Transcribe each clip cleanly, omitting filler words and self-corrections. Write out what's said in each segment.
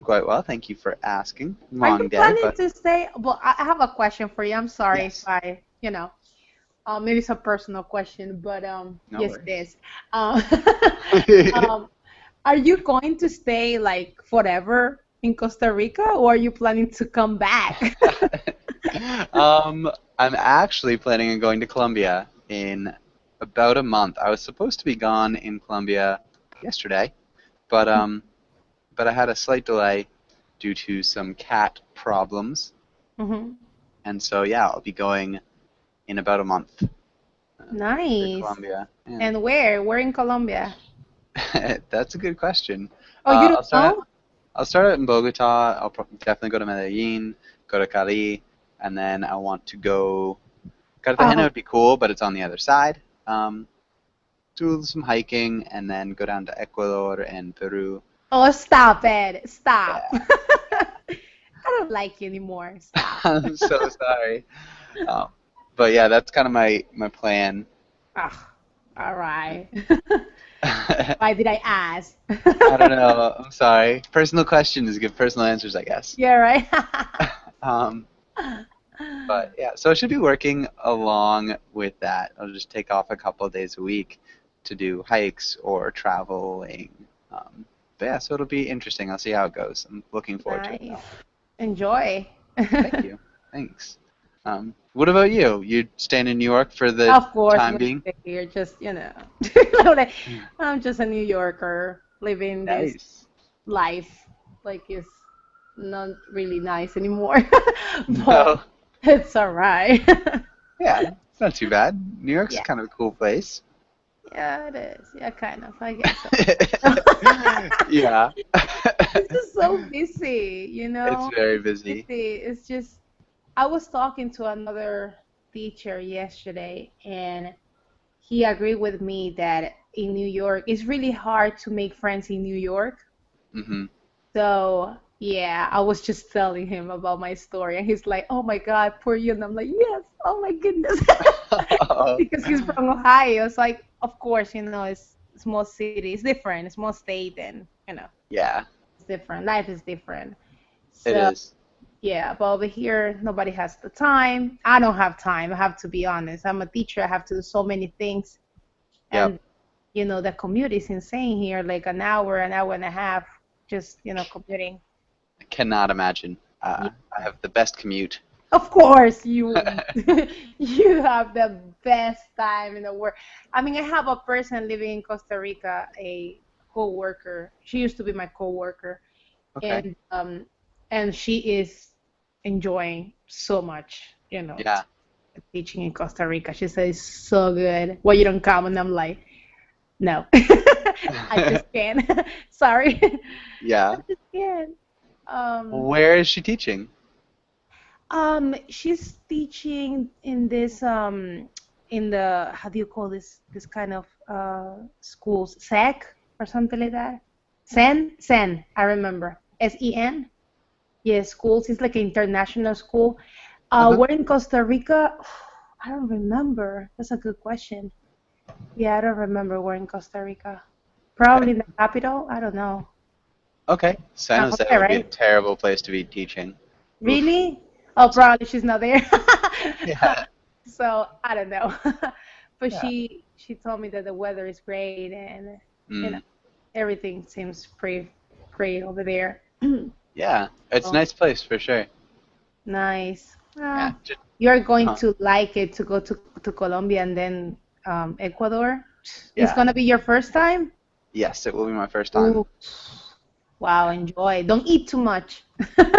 Quite well, thank you for asking. Are you Long day, planning but to stay? Well, I have a question for you. I'm sorry if yes, maybe it's a personal question, but no yes, it worries. is. Um, um, are you going to stay like forever in Costa Rica, or are you planning to come back? Um, I'm actually planning on going to Colombia in about a month. I was supposed to be gone in Colombia yesterday, but but I had a slight delay due to some cat problems, Hmm. and so yeah, I'll be going in about a month to Nice. Colombia. Yeah. And where? Where in Colombia? That's a good question. Oh, you don't I'll start out, know? I'll start out in Bogota. Definitely go to Medellin, go to Cali, and then I want to go. Cartagena Oh, would be cool, but it's on the other side. Um, do some hiking and then go down to Ecuador and Peru. oh, stop it. Stop. Yeah, I don't like you anymore. Stop. I'm so sorry. Um, but yeah, that's kind of my plan. Ah, all right. I Why did I ask? don't know. I'm sorry. Personal questions give personal answers, I guess. Yeah, right. Um, but yeah, so I should be working along with that. I'll just take off a couple of days a week to do hikes or traveling. Um, but yeah, so it'll be interesting. I'll see how it goes. I'm looking forward to it Nice. though. Enjoy. Thank you. Thanks. What about you? You staying in New York for the Of course, I'm time gonna being? stay here. Like, I'm just a New Yorker living this Nice. life. Like it's not really nice anymore, but No. it's all right. Yeah, it's not too bad. New York's Yeah, kind of a cool place. yeah, it is. Yeah, kind of. I guess so. Yeah. It's just so busy, you It's know? very It's busy. busy. It's just, I was talking to another teacher yesterday, and he agreed with me that in New York, it's really hard to make friends in New York. Hmm. So, yeah, I was just telling him about my story, and he's like, oh my God, poor you. And I'm like, yes, oh my goodness. Because he's from Ohio. It's like, of course, it's small city. It's different. It's small state, and, Yeah, it's different. Life is different. it So, is. yeah, but over here, nobody has the time. I don't have time. I have to be honest. I'm a teacher. I have to do so many things. Yep. And, the commute is insane here, like an hour and a half, just, commuting. I cannot imagine. Yeah. I have the best commute. Of course, you you have the best time in the world. I mean, I have a person living in Costa Rica, a co-worker. She used to be my co-worker, Okay. and she is enjoying so much, Yeah. teaching in Costa Rica. She says so good. Why you don't come? And I'm like, no, I just can't. Sorry, I Yeah. just can't. Um, Where is she teaching? she's teaching in this in the how do you call this kind of schools, SEC or something like that. Sen, I remember. SEN. Yes, schools. It's like an international school. Uh-huh. We're in Costa Rica. I don't remember. That's a good question. Yeah, I don't remember where in Costa Rica. Okay. Probably in the capital. I don't know. Okay. San San Jose Jose, would be a right? terrible place to be teaching. Oof. Really? Oh, probably she's not there. Yeah. So I don't know. But Yeah. she told me that the weather is great and you know Mm. everything seems pretty great over there. Yeah. It's a So nice place for sure. nice. Yeah. Well, Just, you're going uh, to like it to go to Colombia and then Ecuador. It's yeah. gonna be your first time? Yes, it will be my first time. Ooh, wow, enjoy. Don't eat too much.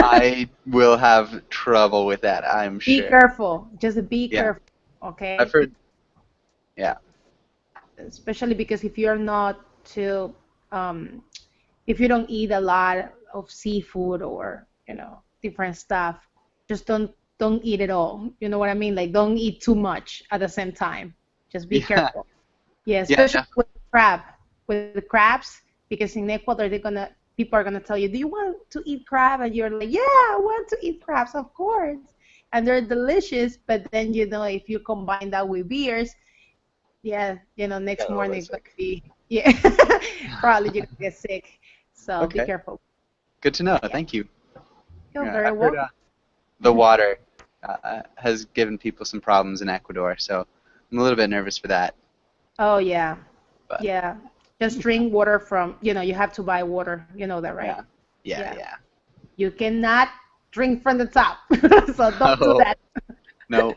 I will have trouble with that, I'm Be sure. careful. Just be Yeah. careful, I've okay? heard. Yeah. Especially because if you're not too um, if you don't eat a lot of seafood or different stuff, just don't eat it all. You know what I mean? Like don't eat too much at the same time. Just be Yeah. careful. Yeah, Yeah. especially with crab, with the crabs, because in Ecuador people are gonna tell you, do you want to eat crab? And you're like, yeah, I want to eat crabs, of course. And they're delicious, but then if you combine that with beers, yeah, Get next a little morning bit it's gonna sick. be, yeah, probably you're gonna get sick. So be Okay. careful. Good to know. Yeah, Thank you. you're Yeah, very I've heard welcome. the water has given people some problems in Ecuador, so I'm a little bit nervous for that. Oh yeah, But yeah. Just yeah, drink water from, you have to buy water. You know that, right? yeah, yeah, Yeah. yeah. You cannot drink from the top. So don't do Oh that. no,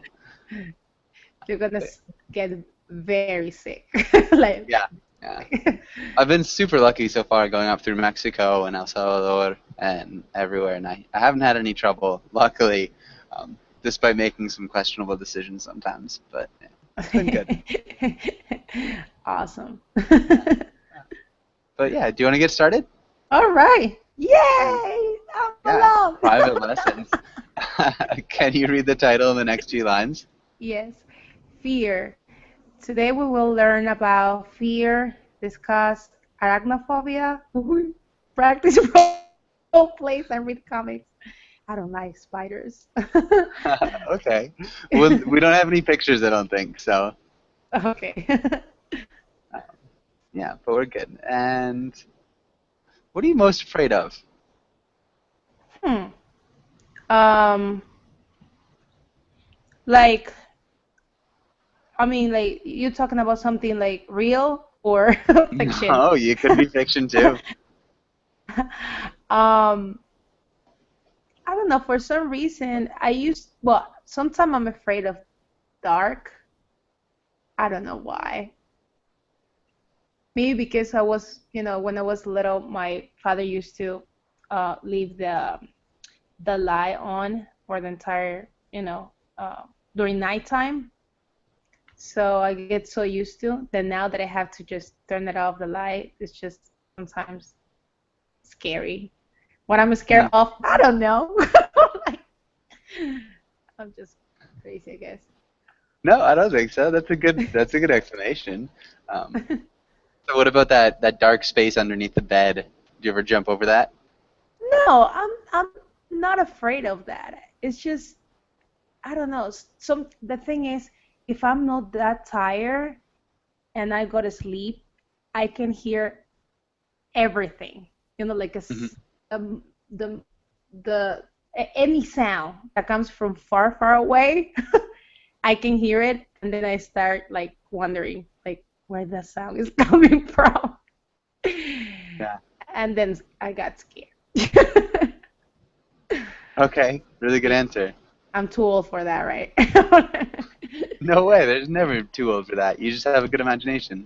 You're gonna but get very sick. Like, yeah, yeah. I've been super lucky so far going up through Mexico and El Salvador and everywhere, and I haven't had any trouble, luckily, despite making some questionable decisions sometimes. But yeah, it's been good. awesome. Yeah. But yeah, do you want to get started? All right. Um, Yay! I'm yeah, alone. private lessons. Can you read the title in the next few lines? Yes. Fear. Today we will learn about fear, discuss arachnophobia, practice role plays, and read comics. I don't like spiders. Okay. Well, we don't have any pictures, I don't think, so Okay. uh, yeah, but we're good. And what are you most afraid of? Hmm. Um, like, I mean, like, you talking about something like real or fiction? Oh, you could be fiction too. Um, I don't know. For some reason, well, sometimes I'm afraid of dark. I don't know why. Maybe because when I was little, my father used to leave the light on for the entire, during nighttime. So I get so used to that now that I have to just turn it off the light, it's just sometimes scary. What I'm scared Hmm. of, I don't know. Like, I'm just crazy, I guess. No, I don't think so. That's a good explanation. Um, so what about that dark space underneath the bed? Do you ever jump over that? No, I'm not afraid of that. It's just I don't know. The thing is, if I'm not that tired and I go to sleep, I can hear everything. Like Hmm. um, the any sound that comes from far, far away, I can hear it, and then I start like wondering like where the sound is coming from, Yeah. and then I got scared. Okay. Really good Yeah, answer. I'm too old for that, right? No way. There's never too old for that. You just have a good imagination.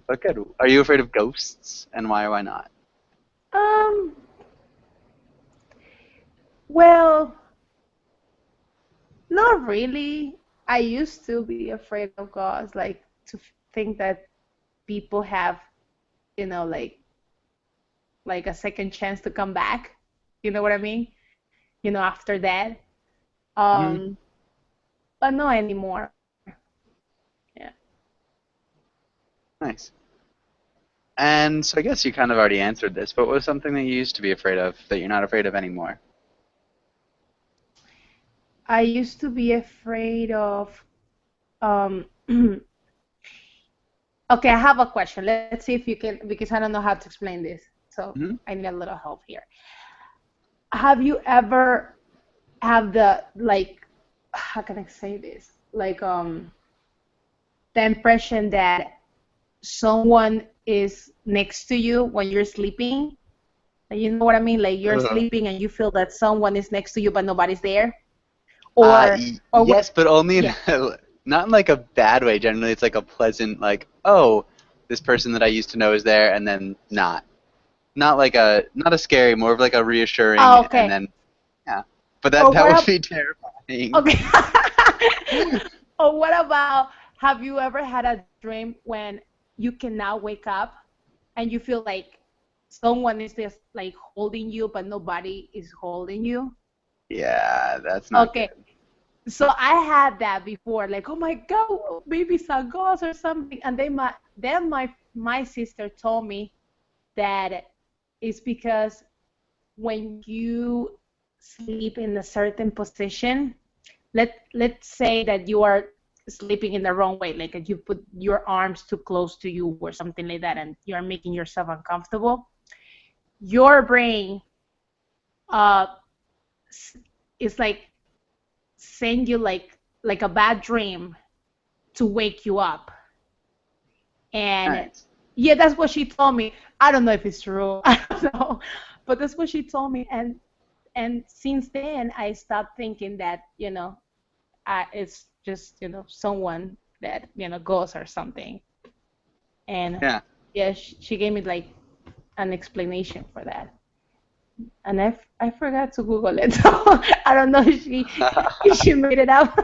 But good. Are you afraid of ghosts, and why or why not? Um, well, not really. I used to be afraid of ghosts, like to think that people have, like a second chance to come back. You know what I mean? After that. Hmm. Um, but not anymore. Yeah. Nice. And so I guess you kind of already answered this, but what was something that you used to be afraid of that you're not afraid of anymore? I used to be afraid of, um, okay, I have a question. Let's see if you can, because I don't know how to explain this. So Hmm. I need a little help here. Have you ever have the like how can I say this? Like the impression that someone is next to you when you're sleeping. Like, you know what I mean? Like you're sleeping and you feel that someone is next to you but nobody's there. Or what? Yes, but only in Yeah. not in like a bad way. Generally, it's like a pleasant, like, oh, this person that I used to know is there, and then not. Not a scary, more of like a reassuring, Oh, and okay. then yeah. But that Or that what would up? be terrifying. Okay. Or what about have you ever had a dream when you cannot wake up and you feel like someone is just like holding you but nobody is holding you? Yeah, that's not Okay. good. So I had that before, like, oh my God, maybe it's a ghost or something. And then my sister told me that it's because when you sleep in a certain position, let's say that you are sleeping in the wrong way, like you put your arms too close to you or something like that, and you are making yourself uncomfortable. your brain uh is like send you like a bad dream to wake you up. And Nice. yeah, that's what she told me. I don't know if it's true. I don't know, but that's what she told me. And since then, I stopped thinking that it's just someone that goes or something. And Yeah. yeah, she gave me like an explanation for that. And I forgot to Google it, so I don't know if she made it up,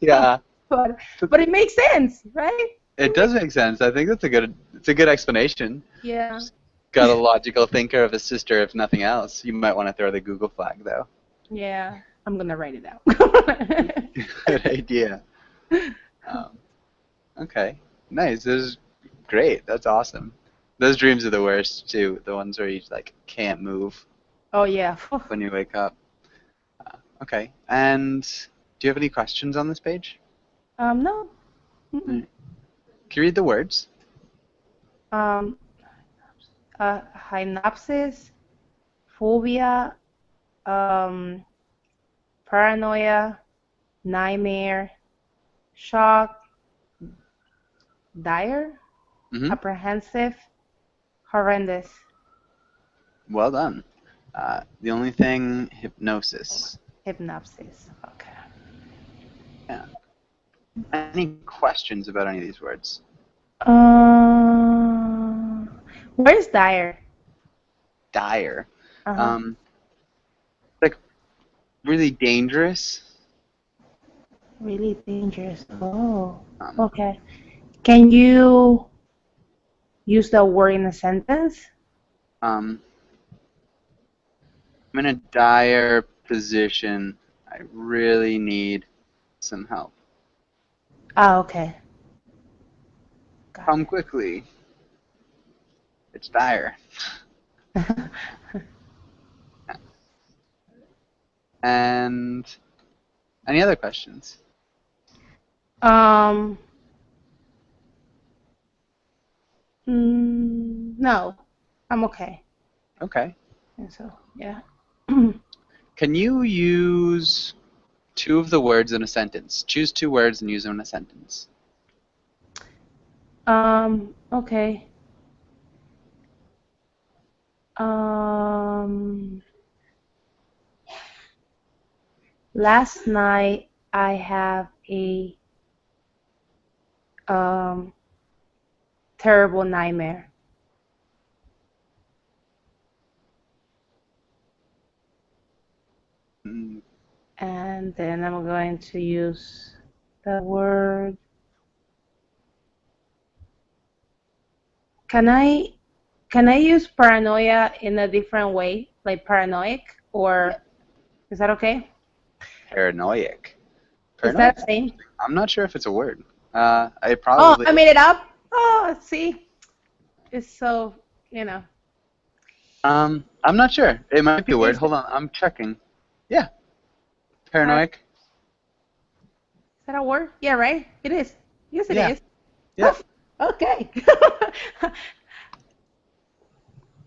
Yeah. but but it makes sense, right? It It makes, does make sense. I think it's a good explanation. yeah, Got a logical thinker of a sister, if nothing else. You might want to throw the Google flag, though. yeah. I'm gonna write it out. Good idea. Um, okay. Nice. This is great. That's awesome. Those dreams are the worst, too. The ones where you, like, can't move Oh yeah. when you wake up. Okay. And do you have any questions on this page? No. Mm-mm. Can you read the words? Um, Synopsis, phobia, um, paranoia, nightmare, shock, dire, Mm-hmm. apprehensive, horrendous. Well done. The only thing, hypnosis. Hypnopsis. Okay. Yeah. Any questions about any of these words? Uh, where's dire? Dire. Uh-huh. Um, like really dangerous. Really dangerous. Oh, Um, okay. Can you use the word in a sentence? I'm in a dire position. I really need some help. Ah, okay. Got Come quickly. It's dire. it. And any other questions? Um, no, I'm okay. Okay. And so, yeah. Can you use two of the words in a sentence? Choose two words and use them in a sentence. Okay. Um, Last night I have a um terrible nightmare. Mm, And then I'm going to use the word. Can I can I use paranoia in a different way, like paranoid, yeah. or is that okay? Paranoiac. Is that Paranoiac? the same? I'm not sure if it's a word. It Oh, probably I is. made it up. Oh, see, it's so, you know, I'm not sure. It might be a word. is Hold on, I'm checking. Yeah, par paranoiac. is that a word? Yeah, right? It is. Yes, it Yeah, is. yeah. Oh, okay.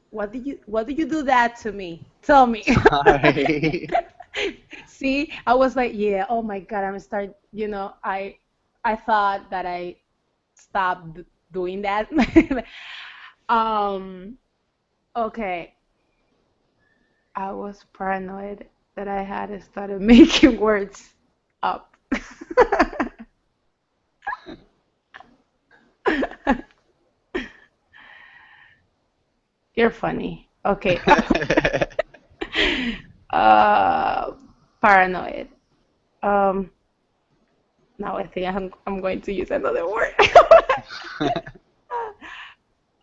What did you do that to me? Tell me. Sorry. See, I was like, yeah, oh my God, I'm start, I thought that I stopped doing that. Um, okay. I was paranoid that I had started making words up. You're funny. Okay. Uh, Paranoid. Um, Now I think I'm going to use another word.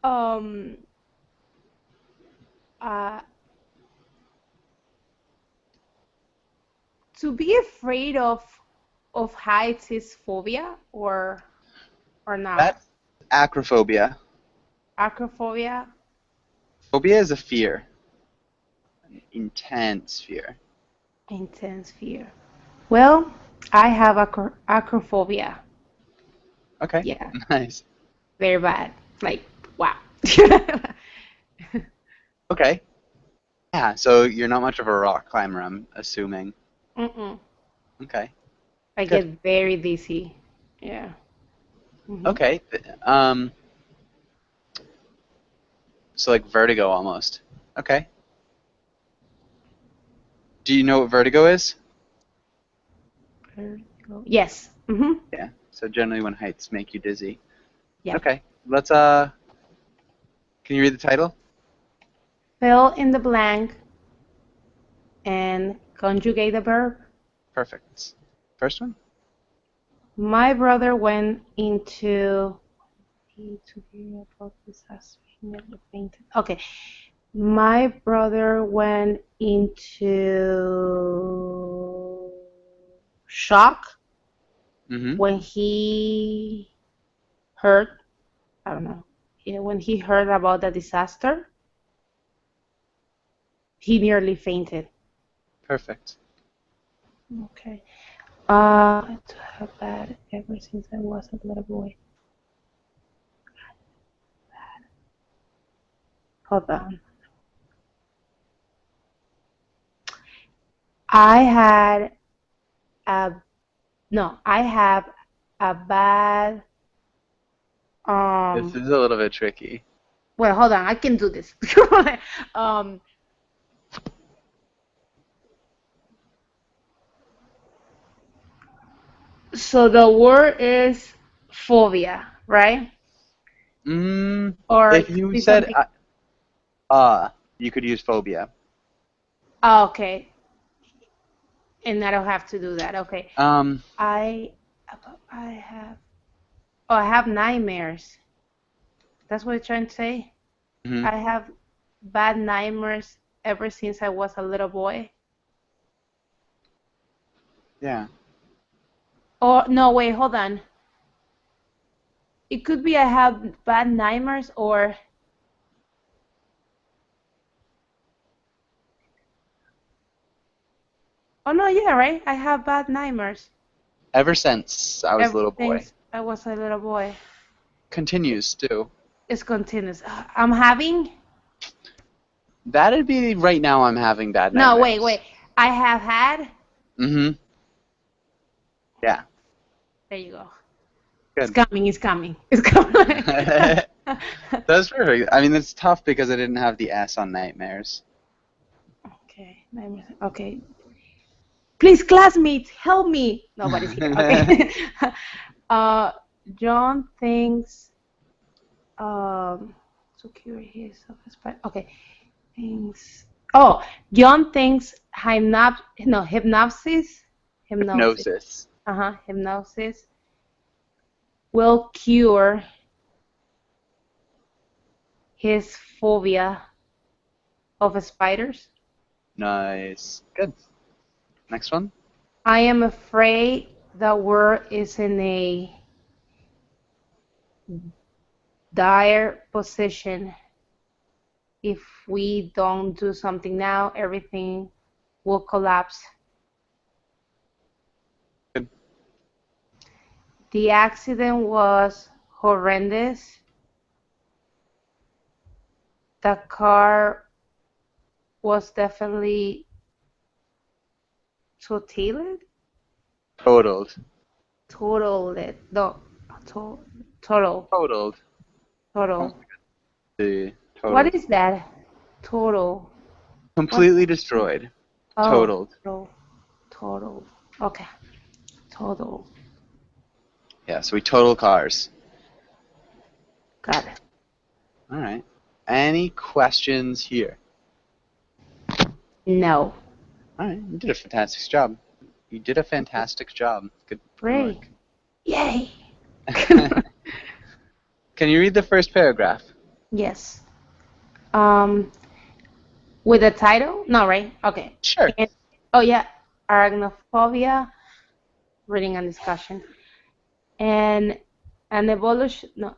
Um, uh, to be afraid of heights is phobia or not? That's acrophobia. Acrophobia, Phobia is a fear, intense fear. intense fear. Well, I have acrophobia. Okay, Yeah, nice. very bad. Like, wow. Okay. Yeah, so you're not much of a rock climber, I'm assuming. Mm-mm. Okay, I good. get very dizzy. Yeah. Hmm. Okay, so like vertigo almost. Okay. Do you know what vertigo is? Yes. Hmm. Yeah. So generally when heights make you dizzy. Yeah. Okay. Let's can you read the title? Fill in the blank and conjugate the verb. Perfect. First one? My brother went into to hear about disaster. He nearly fainted. Okay. My brother went into shock Mm-hmm. when he heard, I don't know, yeah, when he heard about the disaster. He nearly fainted. Perfect. Okay. To have bad ever since I was a little boy. Hold on. I had a no. I have a bad This um. is a little bit tricky. Well, hold on. I can do this. um. So the word is phobia, right? Or If it could you be said something. you could use phobia. Oh, okay. And I don't have to do that. Okay. Um, I I have oh I have nightmares. That's what you're trying to say? mhm. I have bad nightmares ever since I was a little boy. Yeah. Oh no, wait, hold on. It could be I have bad nightmares or oh no, yeah, right? I have bad nightmares Ever since I was a ever little boy. since I was a little boy. Continues too. It's continuous. I'm having That'd be right now I'm having bad no, wait, nightmares. wait. I have had. Mm-hmm. Yeah. There you go. It's Good. coming. It's coming. It's coming. That's perfect. I mean, it's tough because I didn't have the S on nightmares. Okay. Okay. Please, classmates, help me. Nobody's here. Okay. uh, John thinks so curious of his okay. Thinks oh, John thinks hypnosis. Hypnosis. Hypnosis will cure his phobia of spiders. Nice. Good. Next one. I am afraid the world is in a dire position. If we don't do something now, everything will collapse. Good. The accident was horrendous. The car was definitely totaled. Totaled. Totaled. No, to, total. Totaled. Oh, Total. the What totaled. is that? Total. What? Completely destroyed. Oh, Totaled. total. Total. Okay. Total. Yeah, so we total cars. Got it. All right. Any questions here? No. All right. You did a fantastic job. You did a fantastic job. Good Great. work. Yay. Can you read the first paragraph? Yes. Um, with the title? No, right? Okay. Sure. And, oh yeah, arachnophobia, reading and discussion, and an evolution, no,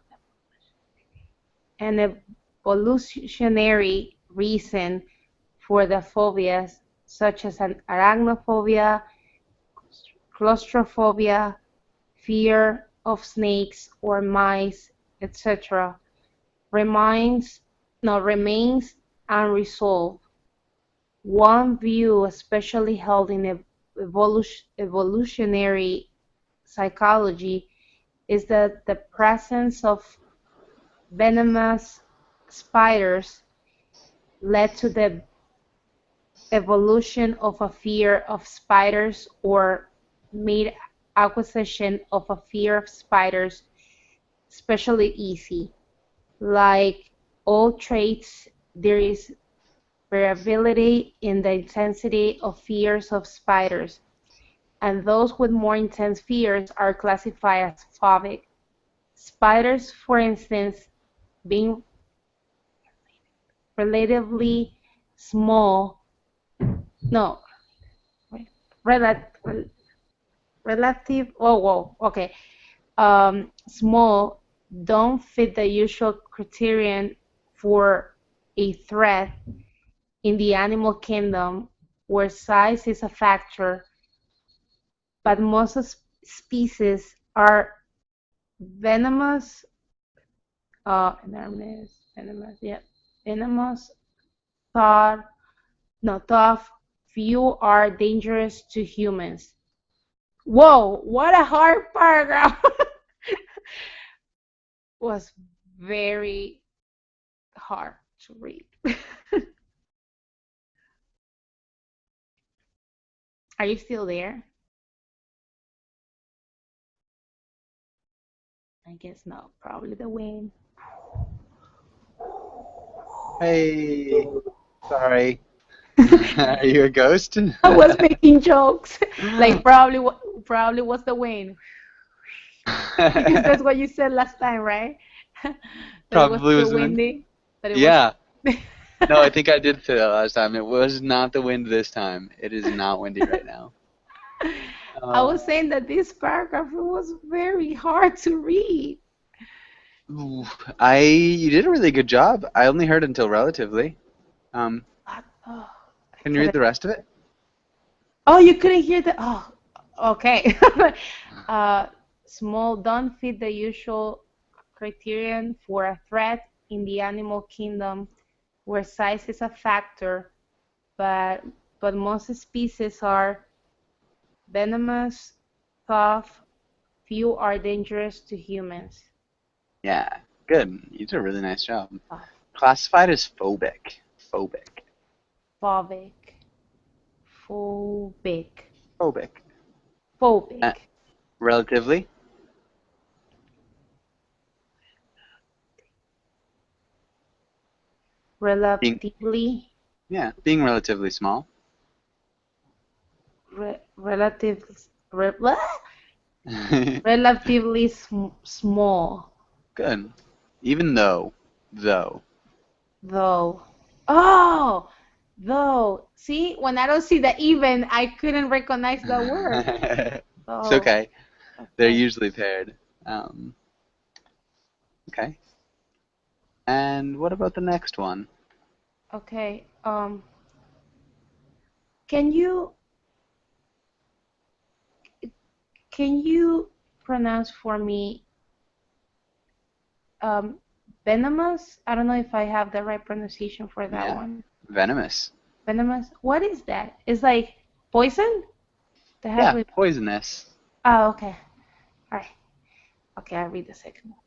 an evolutionary reason for the phobias, such as an arachnophobia, claustrophobia, fear of snakes or mice, etc., remains no remains unresolved. One view, especially held in evolutionary psychology, is that the presence of venomous spiders led to the evolution of a fear of spiders or made acquisition of a fear of spiders especially easy. Like all traits, there is variability in the intensity of fears of spiders, and those with more intense fears are classified as phobic. Spiders, for instance, being relatively small, no, relative, relative, oh, whoa, okay, small, don't fit the usual criterion for a threat in the animal kingdom where size is a factor, but most species are venomous, yeah, venomous, thought, no, tough, few are dangerous to humans. Whoa, what a hard paragraph! Was very hard to read. Are you still there? I guess not. Probably the wind. Hey, sorry. Are you a ghost? I was making jokes. Like probably was the wind. Because that's what you said last time, right? That it was Probably too was the wind. windy. That it was. Yeah. No, I think I did say that last time. It was not the wind this time. It is not windy right now. I Uh, was saying that this paragraph was very hard to read. ooh, you did a really good job. I only heard until relatively. Um, Oh, I can you read couldn't. the rest of it? Oh, you couldn't hear the. Oh, okay. uh, Small don't fit the usual criterion for a threat in the animal kingdom, where size is a factor, but most species are venomous, tough, few are dangerous to humans. Yeah, good. You did a really nice job. Tough, Classified as phobic. Phobic. phobic, phobic, Phobic. Uh, phobic, relatively. Being relatively, Yeah, being relatively small. relative, what? Relatively small, Good. Even though, though. though. Oh, though. See, when I don't see the even, I couldn't recognize the word. It's Though. okay. They're Okay. usually paired. Um, okay. And what about the next one? Okay. Can you can you pronounce for me um venomous? I don't know if I have the right pronunciation for that Yeah, one. venomous. Venomous. What is that? It's like poison? That has Yeah, with. poisonous. Oh, okay. All right. Okay, I'll read the second one.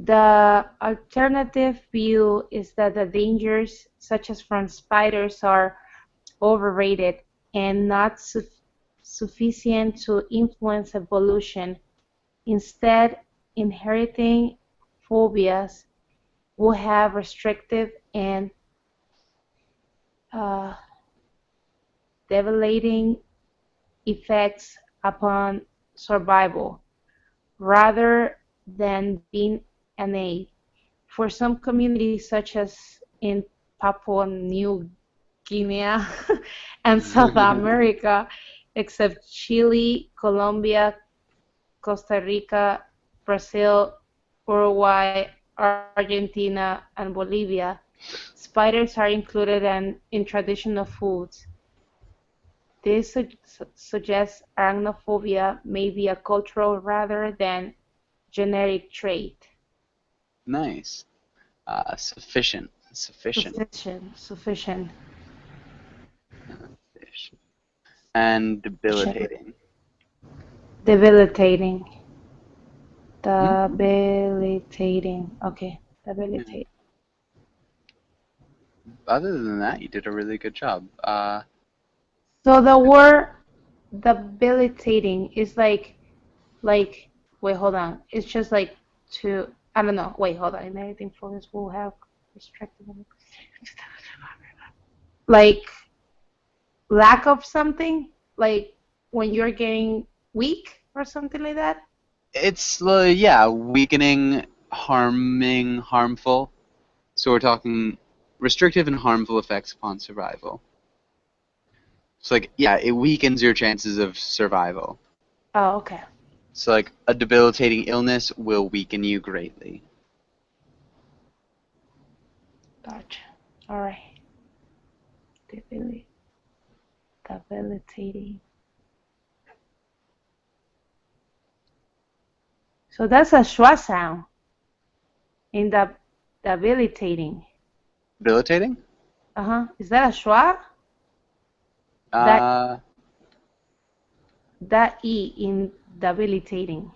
The alternative view is that the dangers, such as from spiders, are overrated and not sufficient to influence evolution. Instead, inheriting phobias will have restrictive and uh, debilitating effects upon survival rather than being innate. For some communities, such as in Papua New Guinea and South America, except Chile, Colombia, Costa Rica, Brazil, Uruguay, Argentina, and Bolivia, spiders are included in traditional foods. This suggests arachnophobia may be a cultural rather than genetic trait. Nice. Sufficient. Sufficient. Sufficient, sufficient. and Check. debilitating. Debilitating. Hmm? Debilitating. Okay. Yeah. Debilitating. Other than that, you did a really good job. So the word debilitating is like wait, hold on. It's just like to I don't know. Wait, hold on. In anything focus will have restricted like lack of something, like when you're getting weak or something like that. It's yeah, weakening, harming, harmful. So we're talking restrictive and harmful effects upon survival. So like yeah, it weakens your chances of survival. Oh, okay. So like a debilitating illness will weaken you greatly. Gotcha. All right. Debilitating. Debilitating. So that's a schwa sound in the debilitating. Debilitating? Uh-huh. Is that a schwa? That Uh, that E in debilitating.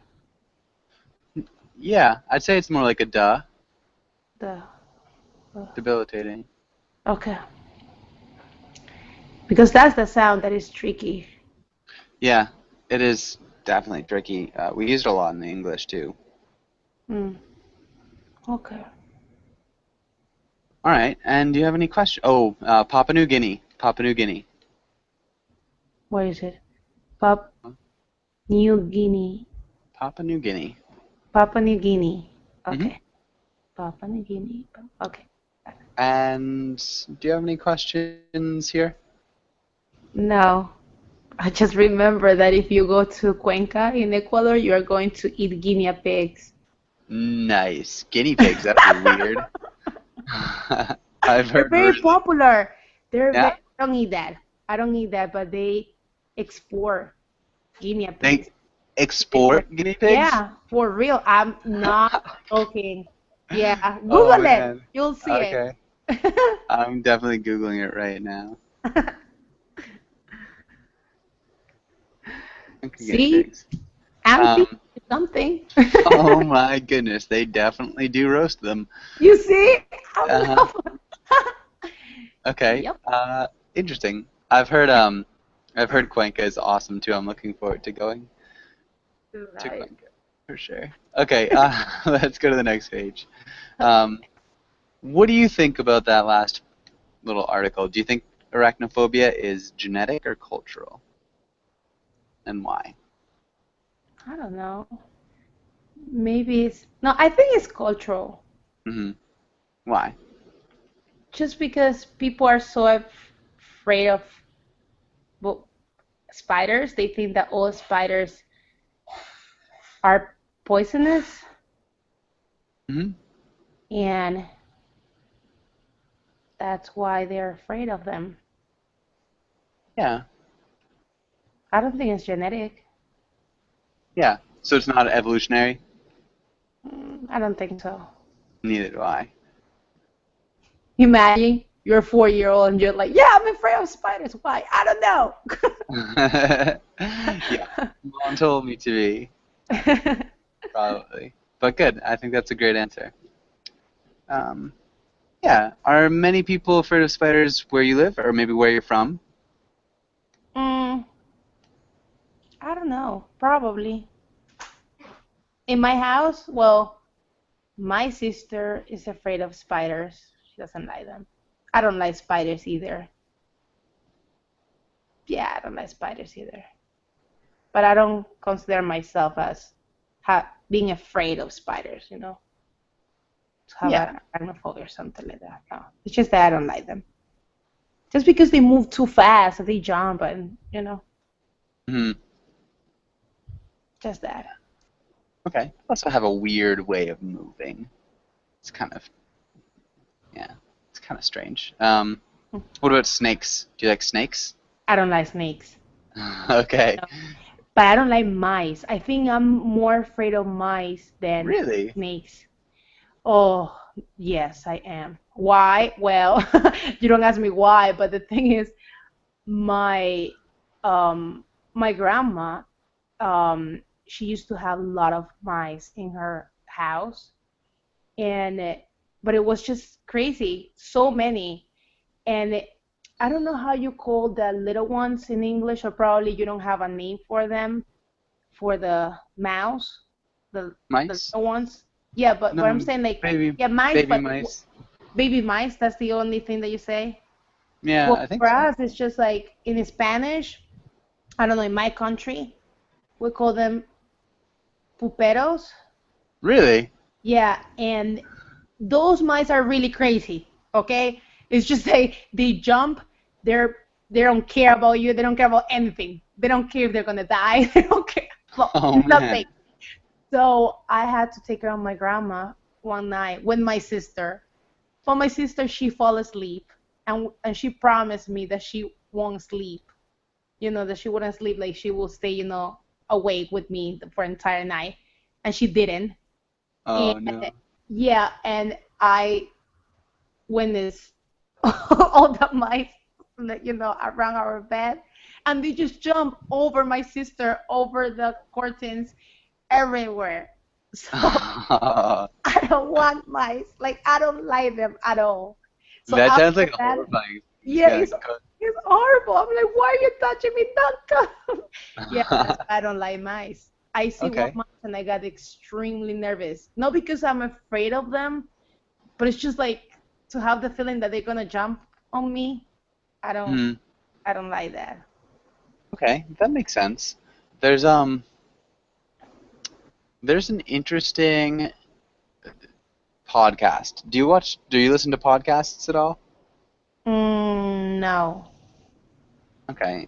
yeah, I'd say it's more like a duh. The Debilitating. okay. Because that's the sound that is tricky. Yeah, it is definitely tricky. We use it a lot in the English too. Mm. Okay. All right, and do you have any questions? Oh, Papua New Guinea. Papua New Guinea. What is it? Pap New Guinea. Papua New Guinea. Papua New Guinea. Hmm. Okay. Papua New Guinea. Okay. And do you have any questions here? No. I just remember that if you go to Cuenca in Ecuador, you are going to eat guinea pigs. Nice. Guinea pigs, that'd be weird. I've They're heard very really. popular. Yeah, I don't eat that. I don't eat that, but they export guinea pigs. they export guinea pigs? Yeah, for real. I'm not joking. Yeah, Oh Google it. man. You'll see it. Okay. I'm definitely Googling it right now. Okay, guinea See, pigs. I'm teaching Um, you something. oh my goodness, they definitely do roast them. You see? I Uh-huh. love it. Okay. Yep. Interesting. I've heard Cuenca is awesome too. I'm looking forward to going to Right. Cuenca for sure. Okay, let's go to the next page. Okay. Um, what do you think about that last little article? Do you think arachnophobia is genetic or cultural, and why? I don't know. Maybe it's no, I think it's cultural. Hmm. Why? Just because people are so afraid of well, spiders, they think that all spiders are poisonous, Hmm. and that's why they're afraid of them. Yeah. I don't think it's genetic. Yeah. So it's not evolutionary? I don't think so. Neither do I. Imagine you're a 4-year-old and you're like, yeah, I'm afraid of spiders. Why? I don't Yeah. Mom told me to be, know. probably. But good. I think that's a great answer. Um, yeah. Are many people afraid of spiders where you live, or maybe where you're from? mm, I don't know. Probably. In my house, well, my sister is afraid of spiders. She doesn't like them. I don't like spiders either. Yeah, I don't like spiders either. But I don't consider myself as being afraid of spiders, to have Yeah. an arachnophobia or something like that. No, it's just that I don't like them. Just because they move too fast, they jump, and Hmm. just that. Okay. Also have a weird way of moving. It's kind of yeah. It's kind of strange. What about snakes? Do you like snakes? I don't like snakes. Okay. No. But I don't like mice. I think I'm more afraid of mice than Really? snakes. Oh, yes, I am. Why? Well, you don't ask me why, but the thing is, my um, my grandma, she used to have a lot of mice in her house, and but it was just crazy, so many. And I don't know how you call the little ones in English, or probably you don't have a name for them, for the mouse, the Mice? little ones. Yeah, but I'm No, saying like, baby, yeah, mice, baby but mice. baby mice, that's the only thing that you say. Yeah, Well, I think for so. us, it's just like in Spanish, I don't know, in my country, we call them puperos. Really? Yeah, and those mice are really crazy. Okay, it's just they jump. They're they don't care about you. They don't care about anything. They don't care if they're gonna die. They don't care about Oh nothing. man. So I had to take care of my grandma one night with my sister. But my sister, she fall asleep, and she promised me that she won't sleep. That she wouldn't sleep. Like she will stay, awake with me for entire night, and she didn't. And Oh no. yeah, and I witnessed all the mice, around our bed, and they just jump over my sister, over the curtains, everywhere. So I don't want mice. Like I don't like them at all. So That sounds after like a that, horrifying. yeah, Yeah. it's horrible. I'm like, why are you touching me? Don't come. Yeah, that's Go. why I don't like mice. I see one Okay. mouse and I got extremely nervous. Not because I'm afraid of them, but it's just like to have the feeling that they're gonna jump on me. I don't, Hmm. I don't like that. Okay, that makes sense. There's an interesting podcast. Do you listen to podcasts at all? No. Okay.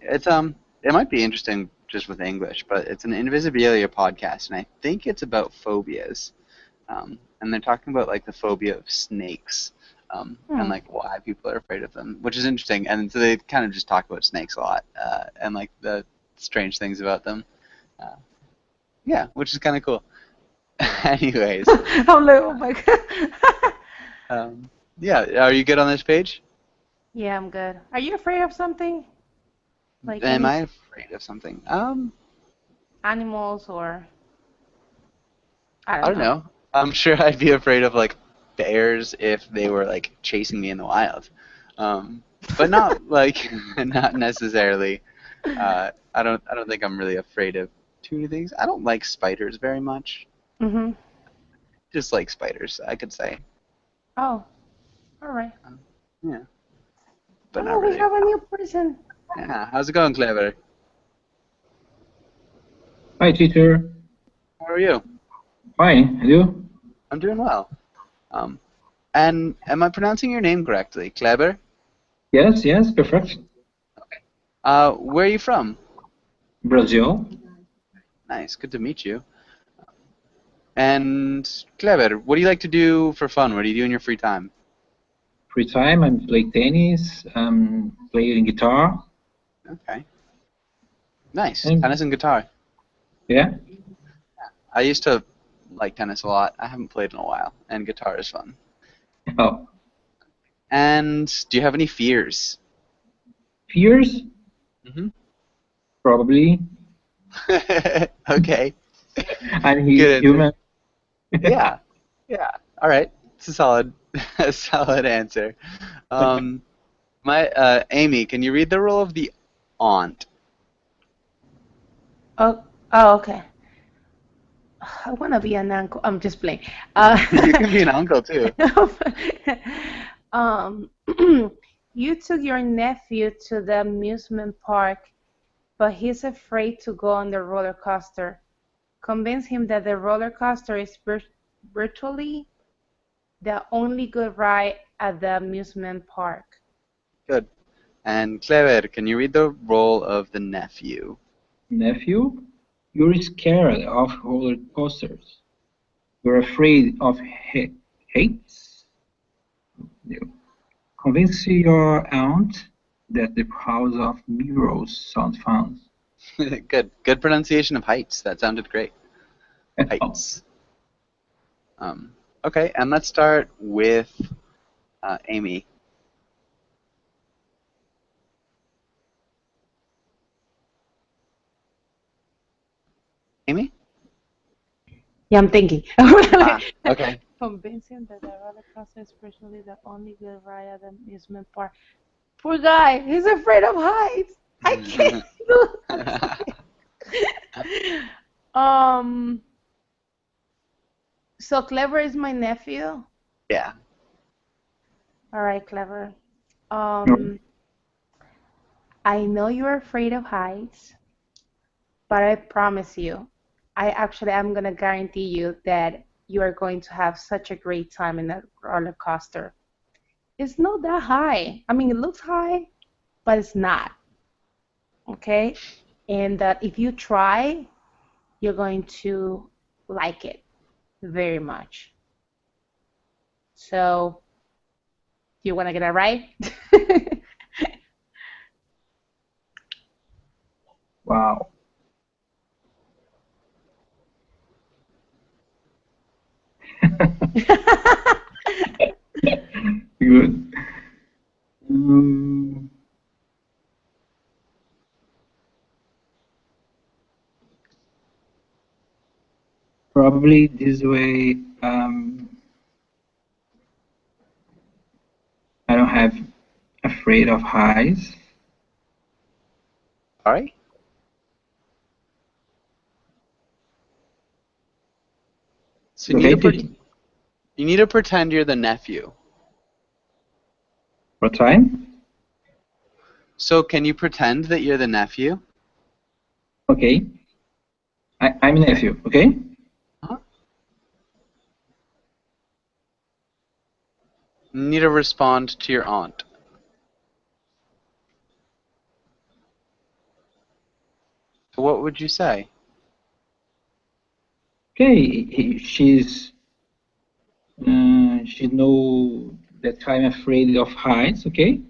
It might be interesting just with English, but it's an Invisibilia podcast, and I think it's about phobias. And they're talking about like the phobia of snakes, and Hmm. like why people are afraid of them, which is interesting. And so they kind of just talk about snakes a lot, and like the strange things about them. Uh, yeah, which is kind of cool. Anyways, I'm like, oh my god. yeah, are you good on this page? Yeah, I'm good. Are you afraid of something? Like Am any I afraid of something? animals or I I don't don't know. know. I'm sure I'd be afraid of like bears if they were like chasing me in the wild, but not like not necessarily. I don't think I'm really afraid of too many things. I don't like spiders very much. Mhm. Just like spiders, I could say. Oh, all right. Um, yeah, but not Oh, we really. have a new person. Yeah, how's it going, Clever? Hi, teacher. How are you? Fine. And you? I'm doing well. Um, and am I pronouncing your name correctly, Kleber? Yes, yes, perfect. Where are you from? Brazil. Nice, good to meet you. And Kleber, what do you like to do for fun? What do you do in your free time? Free time, I play tennis, playing guitar, Okay, nice. and Tennis and guitar. yeah. I used to like tennis a lot. I haven't played in a while, and guitar is fun. Oh, And do you have any fears? fears? Hmm. Probably. Okay, I'm good answer. human. Yeah, yeah. All right, it's a solid, a solid answer. Um, my Amy, can you read the role of the aunt? Oh, oh, okay. I want to be an uncle. I'm just playing. Uh, You can be an uncle too. um, you took your nephew to the amusement park, but he's afraid to go on the roller coaster. Convince him that the roller coaster is virtually the only good ride at the amusement park. Good. And Clever, can you read the role of the nephew? Nephew, you're scared of roller coasters. You're afraid of heights. You convince your aunt that the house of mirrors sounds fun. Good. Good pronunciation of heights. That sounded great. Oh, Heights. Um, okay, and let's start with Amy. Yeah, I'm thinking. Okay. Convincing that the roller coaster is personally the only good ride at the amusement park. Poor guy, he's afraid of heights. I can't do that. Um, so Clever is my nephew. Yeah. All right, Clever. No. I know you're afraid of heights, but I promise you, I'm gonna guarantee you that you are going to have such a great time in that roller coaster. It's not that high. I mean, it looks high, but it's not. Okay? And that if you try, you're going to like it very much. So, do you want to get it right? Wow. Good. Um, Probably this way. I don't have afraid of heights. Sorry? So Okay, did you need to pretend you're the nephew. what time? So can you pretend that you're the nephew? Okay. I'm nephew, okay? Huh? You need to respond to your aunt. So what would you say? Okay, she know that I'm afraid of heights, okay?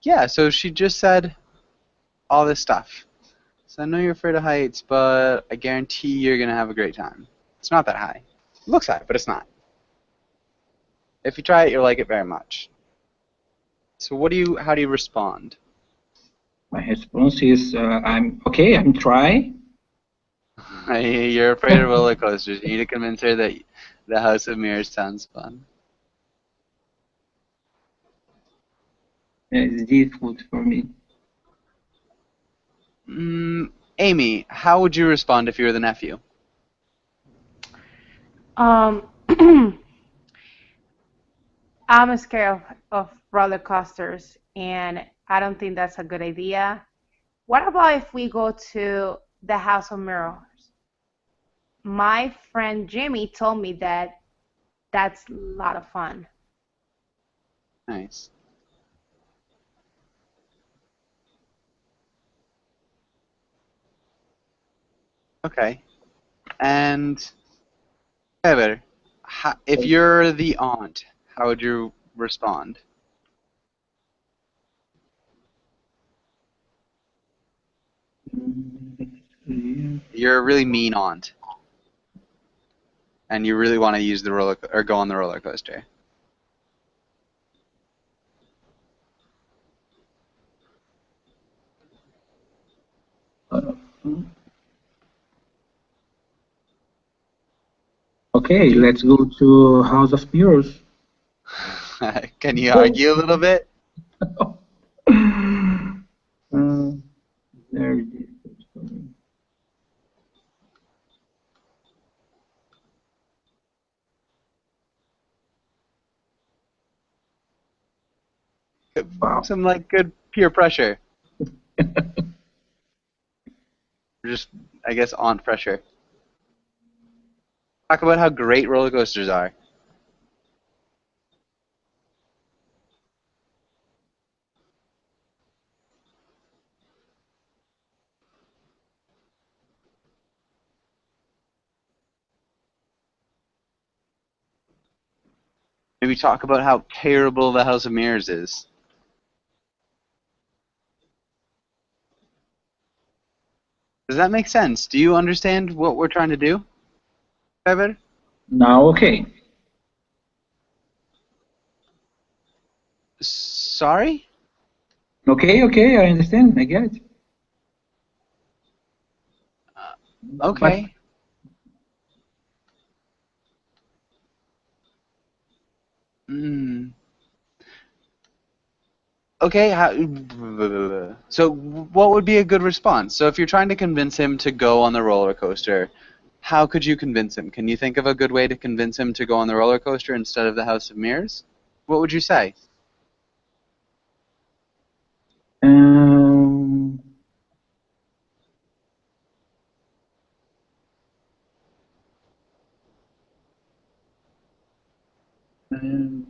Yeah, so she just said all this stuff. So I know you're afraid of heights, but I guarantee you're gonna have a great time. It's not that high. It looks high, but it's not. If you try it, you'll like it very much. So how do you respond? My response is, I'm okay, I'm try. You're afraid of roller coasters. You need to convince her that the House of Mirrors sounds fun. It's difficult for me. Amy, how would you respond if you were the nephew? Um, I'm scared of roller coasters, and I don't think that's a good idea. What about if we go to the House of Mirrors? My friend Jimmy told me that that's a lot of fun. Nice. Okay. And Heather, if you're the aunt, how would you respond? You're a really mean aunt, and you really want to use the or go on the roller coaster. Okay, let's go to House of Mirrors. Can you argue a little bit? Very difficult for me. Wow. Some like good peer pressure. Just, I guess, aunt pressure. Talk about how great roller coasters are. Maybe talk about how terrible the House of Mirrors is. Does that make sense? Do you understand what we're trying to do, Trevor? Now, okay. Sorry? Okay, I understand. I get it. Uh, But okay. Mm. Okay, so what would be a good response? So if you're trying to convince him to go on the roller coaster, how could you convince him? Can you think of a good way to convince him to go on the roller coaster instead of the House of Mirrors? What would you say? Um, um,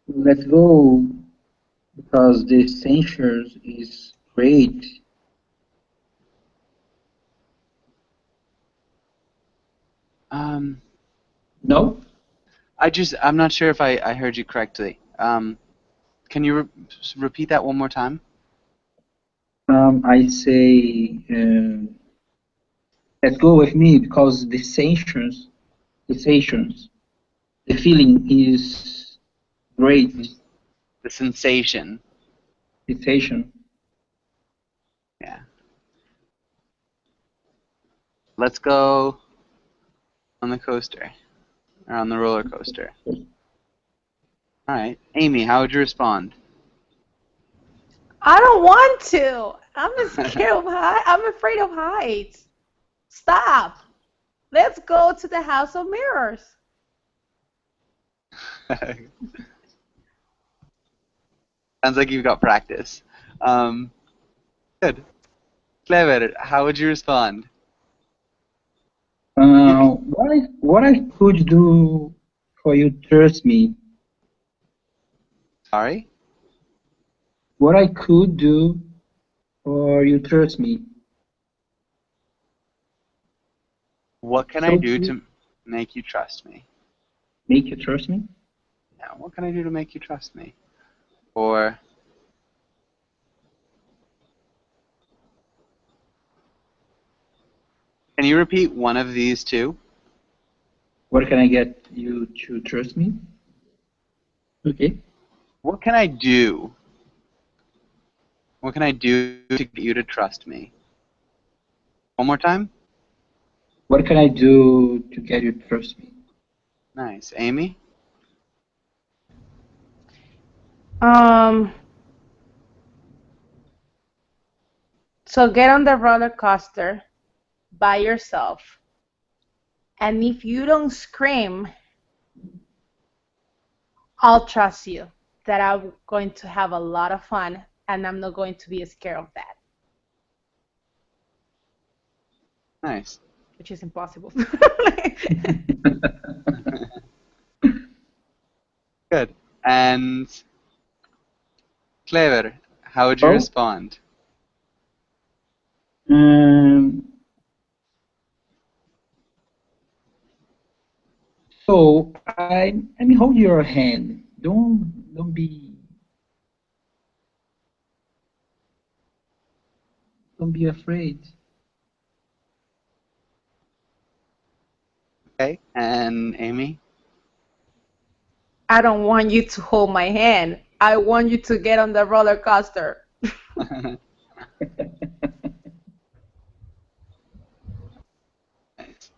let's go because the censures is great. Um, No, I'm not sure if I heard you correctly. Can you repeat that one more time? I say let's go with me because the feeling is great. The sensation. Sensation. Yeah. Let's go on the coaster, or on the roller coaster. All right. Amy, how would you respond? I don't want to. I'm scared of heights. I'm afraid of heights. Stop. Let's go to the House of Mirrors. Sounds like you've got practice. Um, Good. Clever. How would you respond? You, What I could do for you trust me? sorry? What I could do for you trust me? What can I So do to to make you trust me? make you trust me? Yeah, what can I do to make you trust me? Or can you repeat one of these two? What can I get you to trust me? Okay. What can I do? What can I do to get you to trust me? One more time? What can I do to get you to trust me? Nice. Amy? Um, so get on the roller coaster by yourself. And if you don't scream, I'll trust you that I'm going to have a lot of fun and I'm not going to be scared of that, Nice. which is impossible. Good. And Clever, how would you Oh, respond? um, so I mean hold your hand. Don't be afraid. Okay. And Amy? I don't want you to hold my hand. I want you to get on the roller coaster. Nice.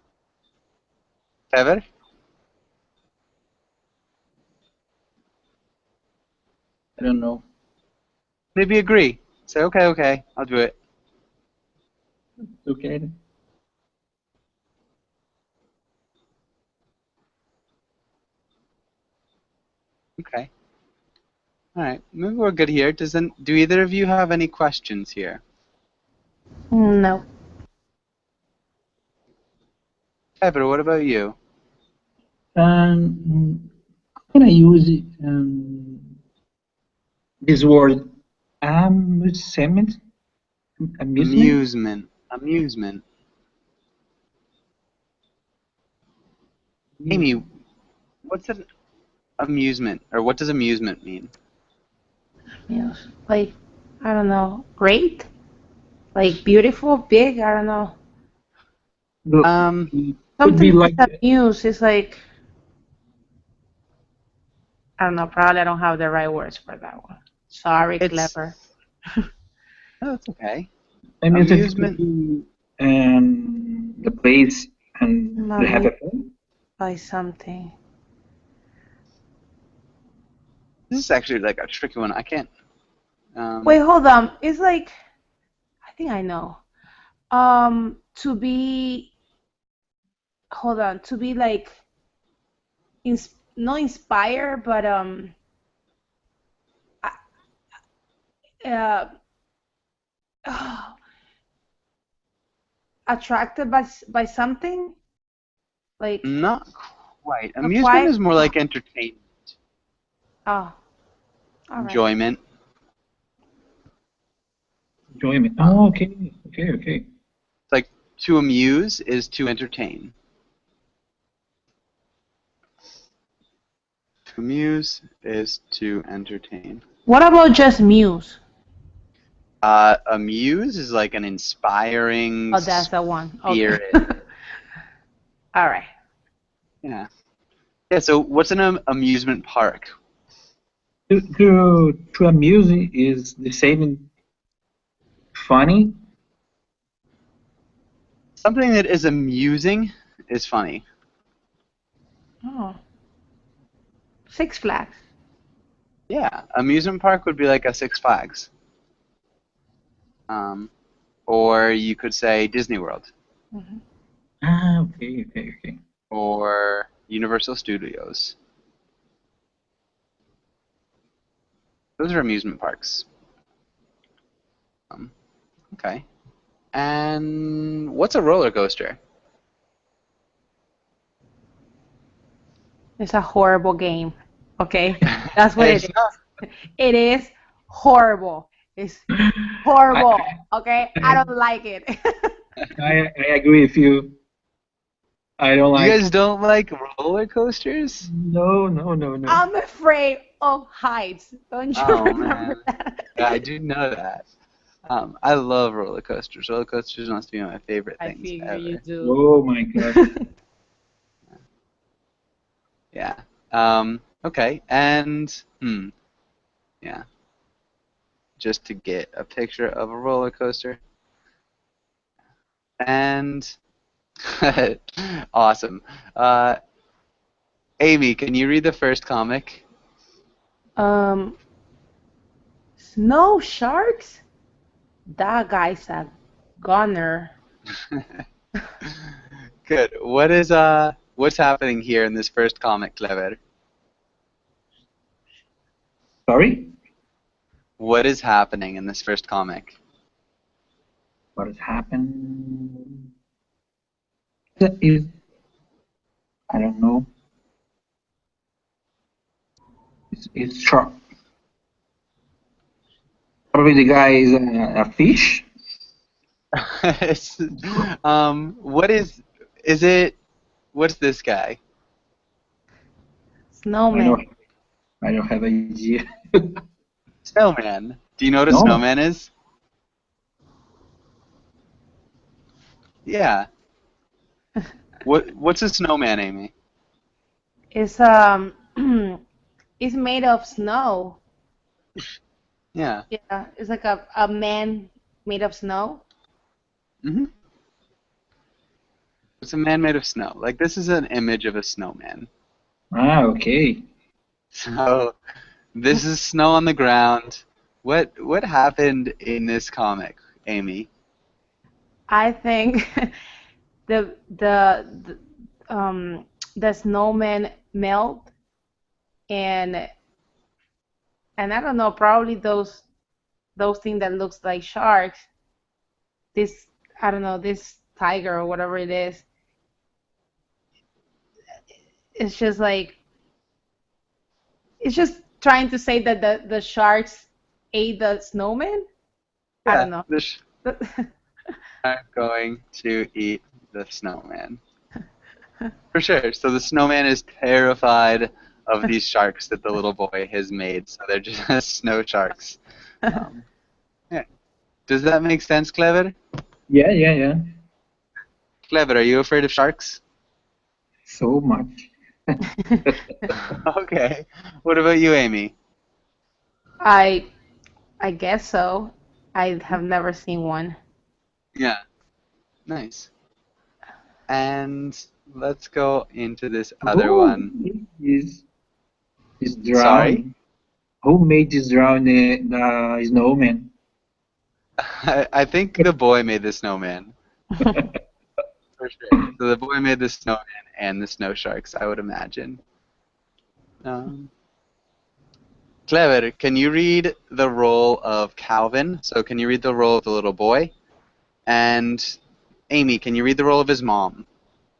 Clever? I don't know. Maybe agree. Say, okay, okay, I'll do it. Okay. Okay. All right. Maybe we're good here. Do either of you have any questions here? No. Clever, what about you? How can I use this word amusement? Amusement? Amusement. Amusement. Amy, Amusement. what's an amusement, or what does amusement mean? Yes. Like, I don't know. Great? Like beautiful, big, I don't know. Look, Um, it could Something be like that amuse is like, I don't know, probably I don't have the right words for that one. Sorry, it's Clever. oh, that's okay. amusement could Amusement. be the place and to have Amused a fun. by something. This is actually like a tricky one. I can't. Wait, hold on. It's like I think I know. To be hold on. To be like not inspired, but uh, attracted by something like Not quite. not Amusement quite. is more like entertainment, Oh, all right. enjoyment. Enjoyment. Oh, okay. Okay. It's like to amuse is to entertain. To amuse is to entertain. What about just Muse? Amuse is like an inspiring Oh, that's the one. Okay. spirit. All right. Yeah. Yeah. So what's an amusement park? To amuse is the same funny. Something that is amusing is funny. Oh, Six Flags. Yeah. Amusement park would be like a Six Flags. Or you could say Disney World Hmm. Ah, okay. or Universal Studios. Those are amusement parks. Okay. And what's a roller coaster? It's a horrible game. Okay, that's what it It's not. is. It is horrible. It's I, horrible. Okay, I don't like it. I agree with you. I don't You like. guys don't like roller coasters? No. I'm afraid of heights. Don't you Oh remember man. that? Yeah, I do know that. I love roller coasters. Roller coasters must be my favorite I things figure you ever. do. Oh my God. Yeah. Okay. And yeah. Just to get a picture of a roller coaster. And awesome. Amy, can you read the first comic? Um, Snow sharks? That guy's a gunner. Good. What's happening here in this first comic, Clever? Sorry. What is happening in this first comic? What has happened? Is I don't know. It's sharp. Probably the guy is a fish. It's- what is it? What's this guy? I Snowman. don't. I don't have idea. Snowman. Do you know what a No. snowman is? Yeah. What's a snowman, Amy? It's it's made of snow. Yeah. Yeah, it's like a man made of snow. hmm It's a man made of snow. Like this is an image of a snowman. Ah, okay. So this is snow on the ground. What happened in this comic, Amy? I think the the snowman melt and I don't know, probably those things that looks like sharks. This I don't know, this tiger or whatever it is. It's just like it's just trying to say that the sharks ate the snowman. I Yeah, don't know. the are going to eat the snowman. For sure. So the snowman is terrified of these sharks that the little boy has made. So they're just snow sharks. Yeah. Does that make sense, Clever? Yeah. Clever, are you afraid of sharks? So much. Okay. What about you, Amy? I I guess so. I have never seen one. Yeah. Nice. And let's go into this other Oh, one. he's Sorry? drowning. Who made this drown the snowman? I think the boy made the snowman. For sure. So the boy made the snowman and the snow sharks, I would imagine. Um, Clever, can you read the role of Calvin? So can you read the role of the little boy? And Amy, can you read the role of his mom?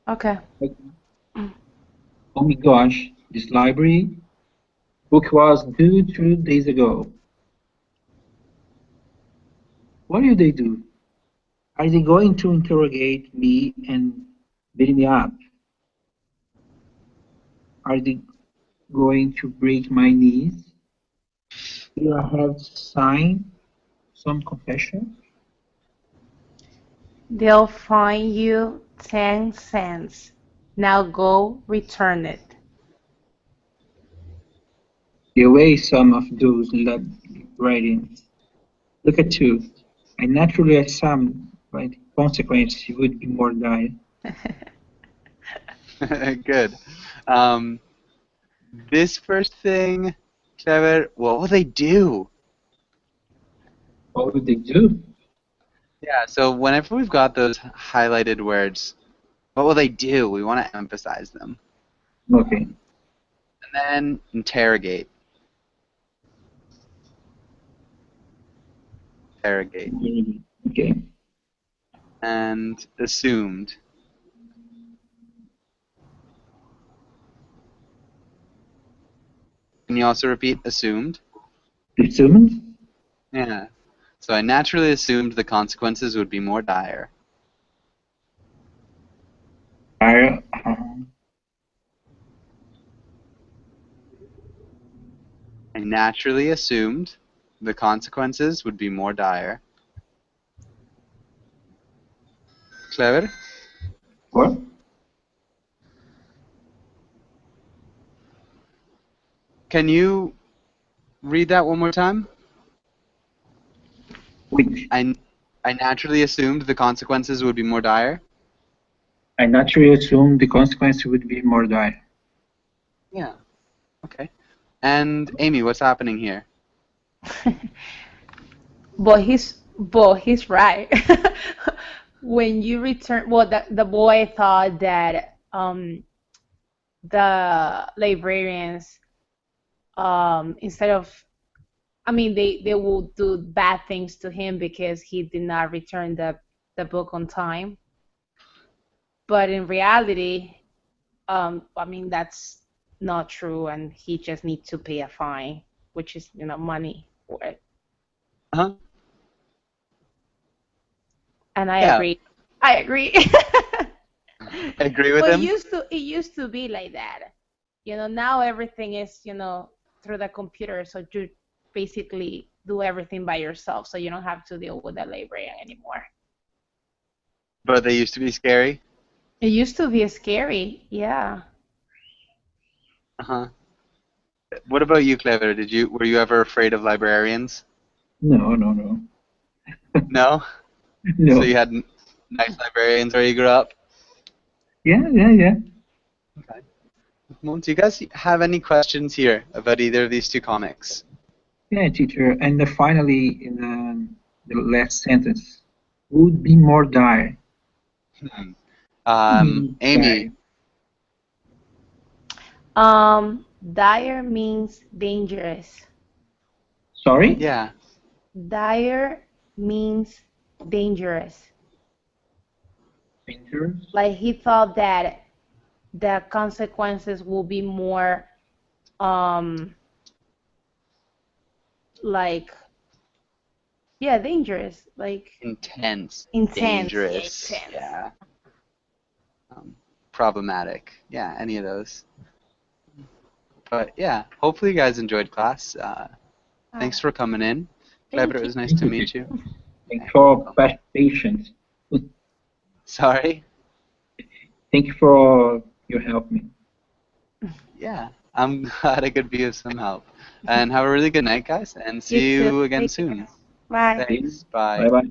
Okay. Oh my gosh, this library book was due 2 days ago. What do they do? Are they going to interrogate me and beat me up? Are they going to break my knees? Do I have to sign some confession? They'll fine you 10 cents. Now go return it. Give away some of those writings. Look at you. I naturally assumed by the consequence you would be more dire. Good. This first thing, Clever, what will they do? What would they do? Yeah, so whenever we've got those highlighted words, what will they do? We want to emphasize them. Okay. And then interrogate. Interrogate. Okay. And assumed. Can you also repeat assumed? Assumed? Yeah. So I naturally assumed the consequences would be more dire. I I naturally assumed the consequences would be more dire. Clever? what? Can you read that one more time? Which I naturally assumed the consequences would be more dire. I naturally assumed the consequence would be more dire. Yeah. Okay. And Amy, what's happening here? But he's right. When you return, well, the boy thought that the librarians, instead of, I mean, they will do bad things to him because he did not return the book on time. But in reality, I mean, that's not true, and he just needs to pay a fine, which is, money for it. Uh-huh. And I Yeah. agree. I agree. I agree with Well, him. it used to be like that. Now everything is, through the computer, so you basically do everything by yourself, so you don't have to deal with the librarian anymore. But they used to be scary. It used to be scary, yeah. Uh-huh. What about you, Clever? Were you ever afraid of librarians? No. No? No. So you had nice librarians where you grew up? Yeah. Okay. Well, do you guys have any questions here about either of these two comics? Yeah, teacher. And finally, in the last sentence, would be more dire. Amy. Dire means dangerous. Sorry? Yeah. Dire means dangerous. Dangerous? Like he thought that the consequences will be more, like, yeah, dangerous, like Intense. intense, Dangerous. intense. Yeah. Problematic. Yeah, any of those. But yeah, hopefully you guys enjoyed class. Thanks for coming in. Clever, it was nice to meet you. Thank you for patience. Sorry? Thank you for your help me. Yeah, I'm glad I could be of some help. And have a really good night, guys, and see You too. you again Take soon. care. Bye. Thanks. Bye. Bye-bye.